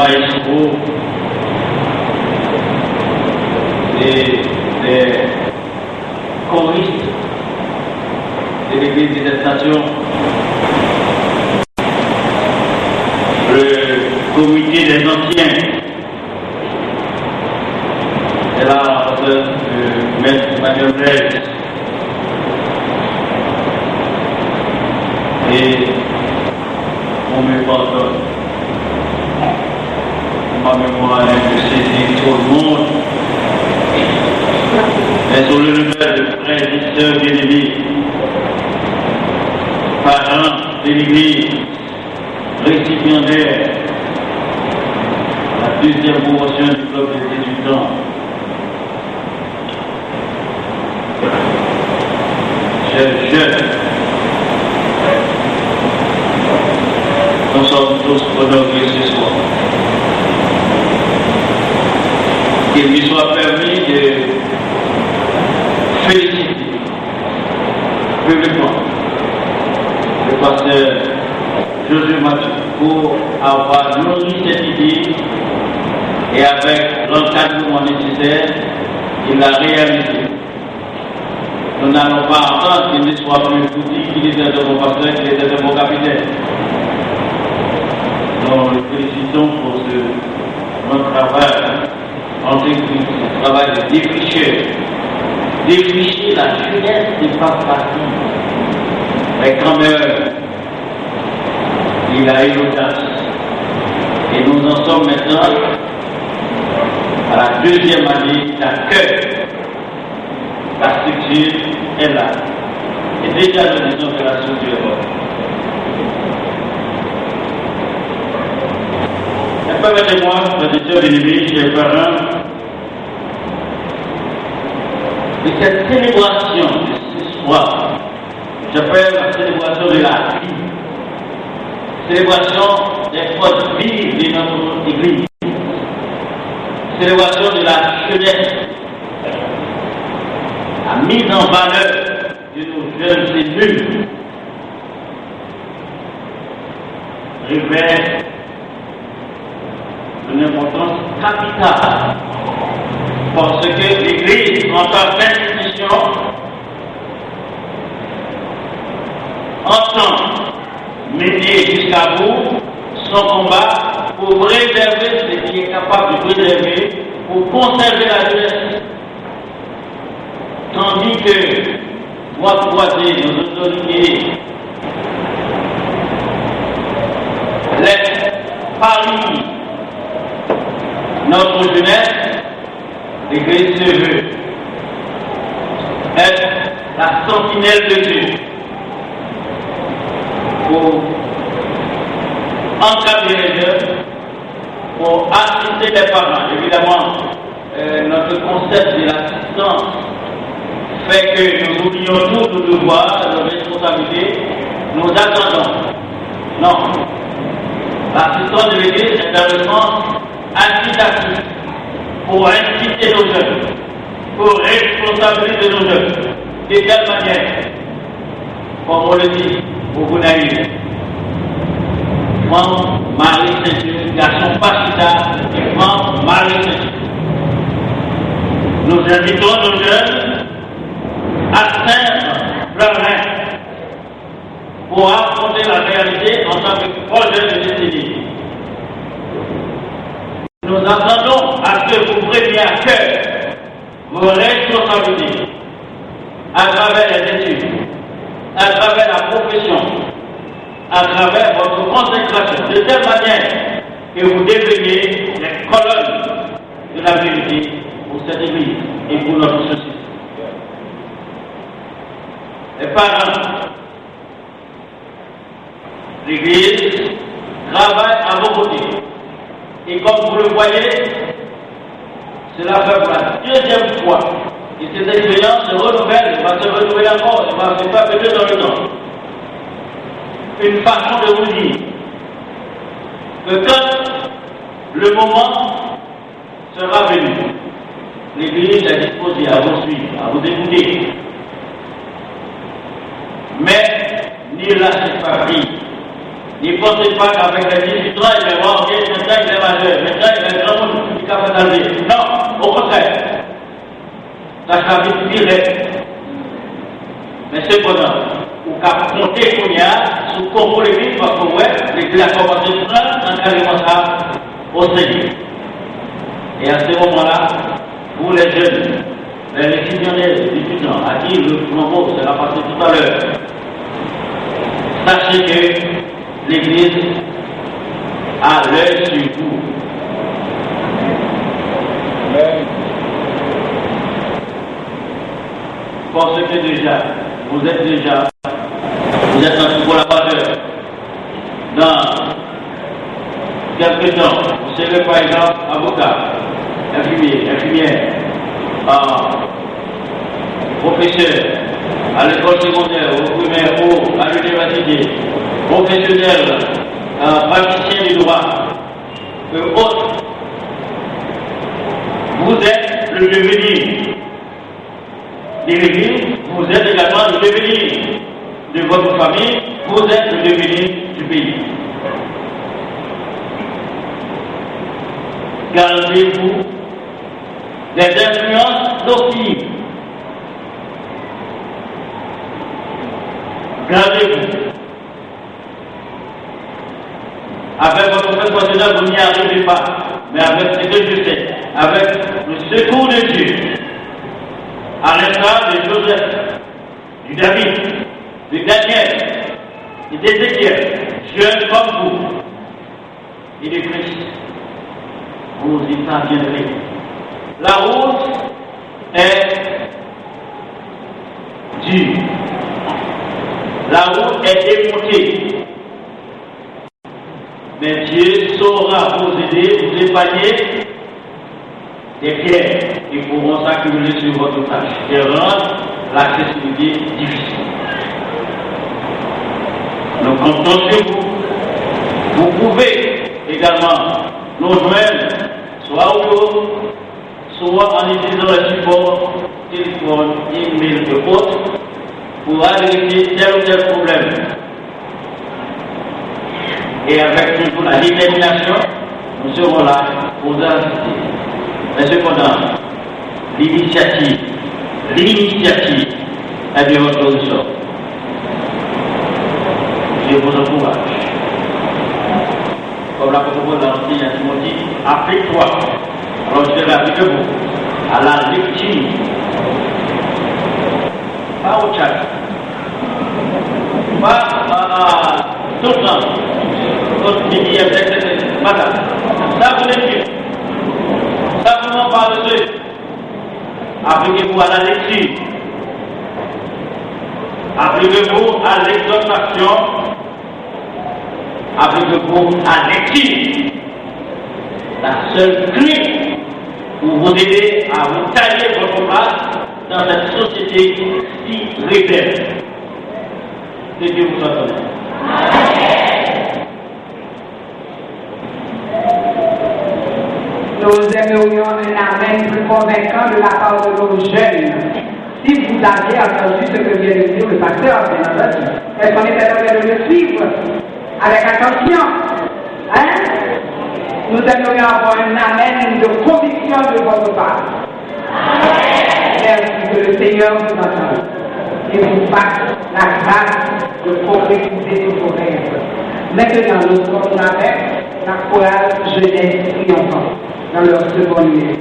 Maïsoko et des choristes de l'église des Nations, le comité des anciens, et là, le maître Emmanuel Blaise, et on me pardonne. Ma mémoire est de saisir tout le monde. Mais sur le level de frères et sœurs bien-aimés, parents de l'Église, récipiendaires, la deuxième promotion du club des étudiants, chers jeunes, nous sommes tous honorés ce soir. Qu'il lui soit permis de féliciter publiquement le pasteur Josué Mathieu pour avoir nourri cette idée et avec l'encadrement nécessaire, il l'a réalisé. Nous n'allons pas entendre qu'il ne soit plus outil, qu'il était de mon pasteur, qu'il était de mon capitaine. Nous le félicitons pour notre travail. On dit que ce travail de défricher la jeunesse n'est pas facile. Mais quand même, il a eu l'audace. Et nous en sommes maintenant à la deuxième année d'accueil. La structure est là. Et déjà, nous disons que la structure est bonne. Permettez-moi, frères et bien-aimés, chers parents, de cette célébration de ce soir, j'appelle la célébration de la vie, célébration des forces vives de notre Église, célébration de la jeunesse, la mise en valeur de nos jeunes cellules, révèle une importance capitale parce que l'Église, en tant qu'institution, entend mener jusqu'à bout son combat pour préserver ce qui est capable de préserver, pour conserver la jeunesse. Tandis que votre voisin, nos autorités, laissent Paris notre jeunesse, l'Église se veut être la sentinelle de Dieu pour encadrer les jeunes, pour assister les parents. Évidemment, notre concept de l'assistance fait que nous oublions tous nos devoirs, nos responsabilités, nous attendons. Non. L'assistance de l'Église est dans le sens incitatif pour inciter nos jeunes, pour responsabiliser nos jeunes. De quelle manière? Comme on le dit au Gounaï, femme, mari, ceinture, garçon, pachita, et femme, mari, ceinture. Nous invitons nos jeunes à teindre leur main pour affronter la réalité en tant que projet de décennie. Nous attendons à ce que vous preniez à cœur vos responsabilités à travers les études, à travers la profession, à travers votre consécration, de telle manière que vous deveniez les colonnes de la vérité pour cette Église et pour notre société. Les parents, l'Église travaille à vos côtés. Et comme vous le voyez, cela fait pour la deuxième fois. Et cette expérience se renouvelle, va se renouveler encore, et va se perpétuer dans le temps. Une façon de vous dire que quand le moment sera venu, l'Église est disposée à vous suivre, à vous écouter. Mais n'y lâchez pas prise. Ne pensez pas qu'avec les 18 ans, il va voir, ok, maintenant il est majeur, maintenant il est grand monde, il est capable d'enlever. Non, au contraire. Ça va vite pire. Mais cependant, on peut compter qu'on y a sous contrôle l'église parce que ouais, l'église a commencé tout ça, on a carrément ça au Seigneur. Et à ce moment-là, vous les jeunes, les étudiants à qui le flambeau sera passé tout à l'heure, sachez que l'église a l'œil sur vous. Parce que déjà, vous êtes un collaborateur. Dans quelques temps, vous serez par exemple avocat, infirmière, professeur à l'école secondaire, au primaire ou à l'université, professionnel, praticien du droit, autres. Vous êtes le devenir de l'église, vous êtes également le devenir de votre famille, vous êtes le devenir du pays. Gardez-vous des influences nocives. Gardez-vous. Avec votre professionnel, vous n'y arrivez pas. Mais avec ce que je sais, avec le secours de Dieu, à l'instar de Joseph, du David, de Daniel, et d'Ézéchiel, jeunes comme vous, et de Christ, vous y parviendrez. La route est dure. La route est démontée. Mais Dieu saura vous aider, vous épargner des pierres qui pourront s'accumuler sur votre tâche et rendre l'accessibilité difficile. Nous comptons sur vous. Vous pouvez également nous joindre soit au bureau, soit en utilisant le support téléphone, email et autres pour adresser tel ou tel problème. Et avec toujours la détermination, nous serons là pour vous assister. Mais cependant, l'initiative est de votre ressort. Je vous encourage. Comme la parole l'a enseigné à Timothée, applique-toi. Alors je serai avec vous à la lecture. Pas au chat. Pas tout le temps. Votre midi, madame. Ça vous lecture. Ça vous en parle de appliquez-vous à la lecture. Appliquez-vous à l'exhortation. Appliquez-vous à l'étude. La seule clé pour vous aider à vous tailler votre place dans cette société si rebelle. Que Dieu vous soit donné. Nous aimerions un amen plus convaincant de la part de nos jeunes. Si vous aviez entendu ce que vient de dire le pasteur, bien entendu, est-ce qu'on était en train de le suivre avec attention? Hein? Nous aimerions avoir un amen de conviction de votre part. Merci, que le Seigneur vous entende et vous fasse la grâce de concrétiser tous vos rêves. Maintenant, nous sommes avec la chorale jeunesse triomphante dans leur second numéro.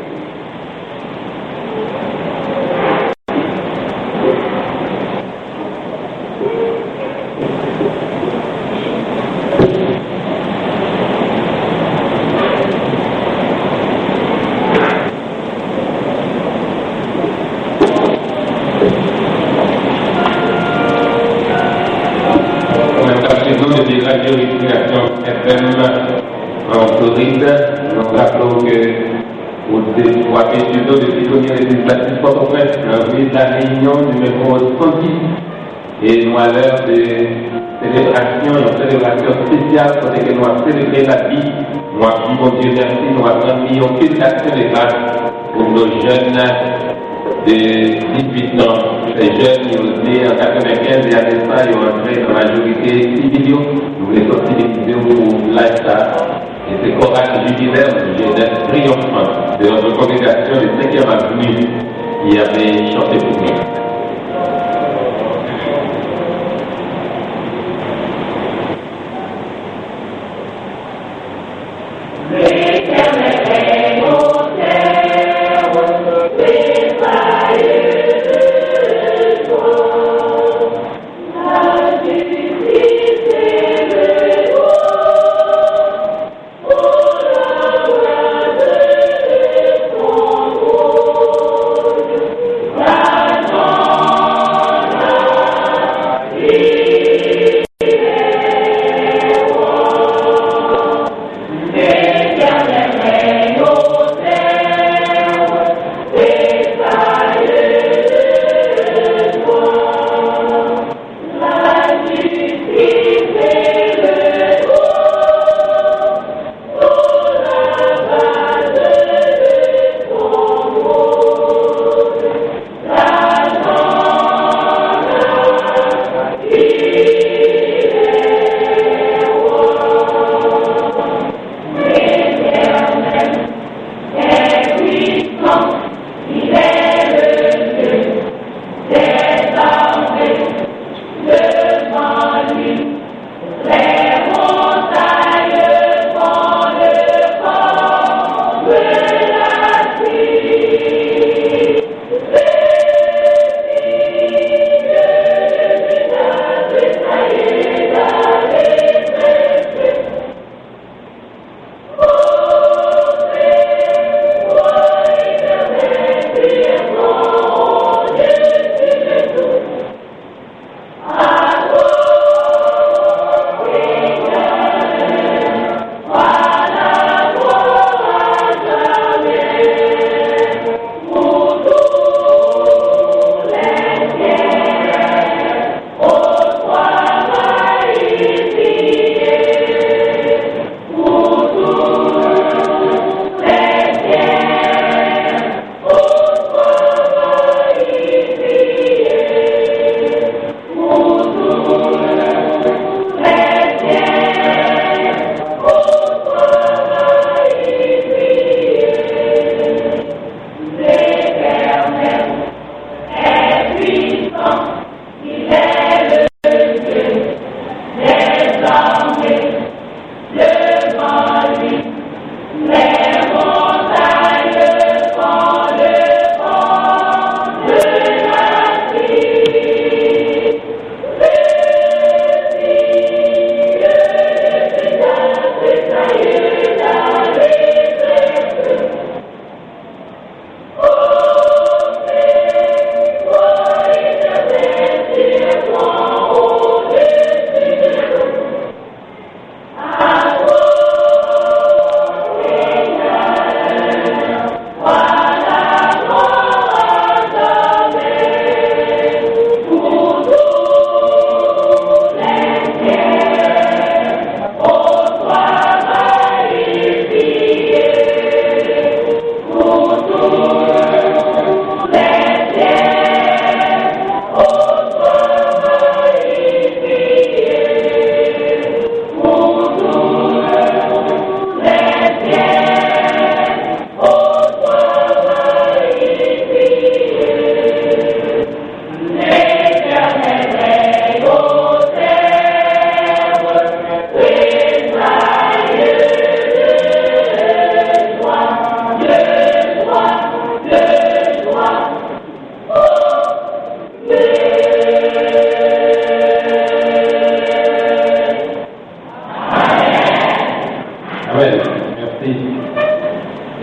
Nous rappelons que au étudiants de Piconnier législatif Port-au-Prince, la réunion numéro 110 et nous à l'heure de célébration, une célébration spéciale pour que nous avons célébré la vie, nous avons dit bon Dieu merci, nous avons mis une félicitation de grâce pour nos jeunes de 18 ans. Ces jeunes, ils ont été en 95 et après ça, ils ont entré dans la majorité civile. Nous voulons sensibiliser pour l'âge. Et c'est chorale jubilaire, jeunesse triomphante de notre congrégation de 5e avenue qui avait chanté pour nous.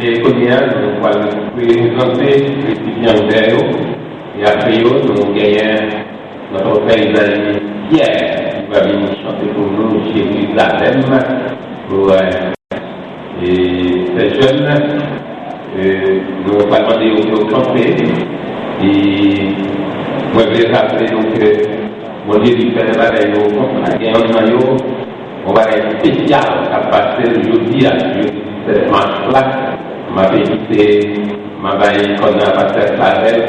et colonial, nous allons présenter les étudiants et après nous gagnons notre paysan Pierre qui va venir chanter pour nous chez Jérusalem pour ces jeunes. Nous allons demander aux chanter et moi je vais rappeler donc que mon Dieu lui fait des nous on va être spécial à passer le jeudi à cette marche-là. Ma petite ma baille qu'on a passé Clavel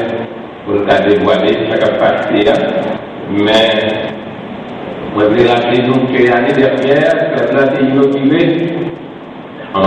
pour le cas dévoiler chaque partie. Mais moi, je vais rappeler nous que l'année dernière, la place est inaugurée en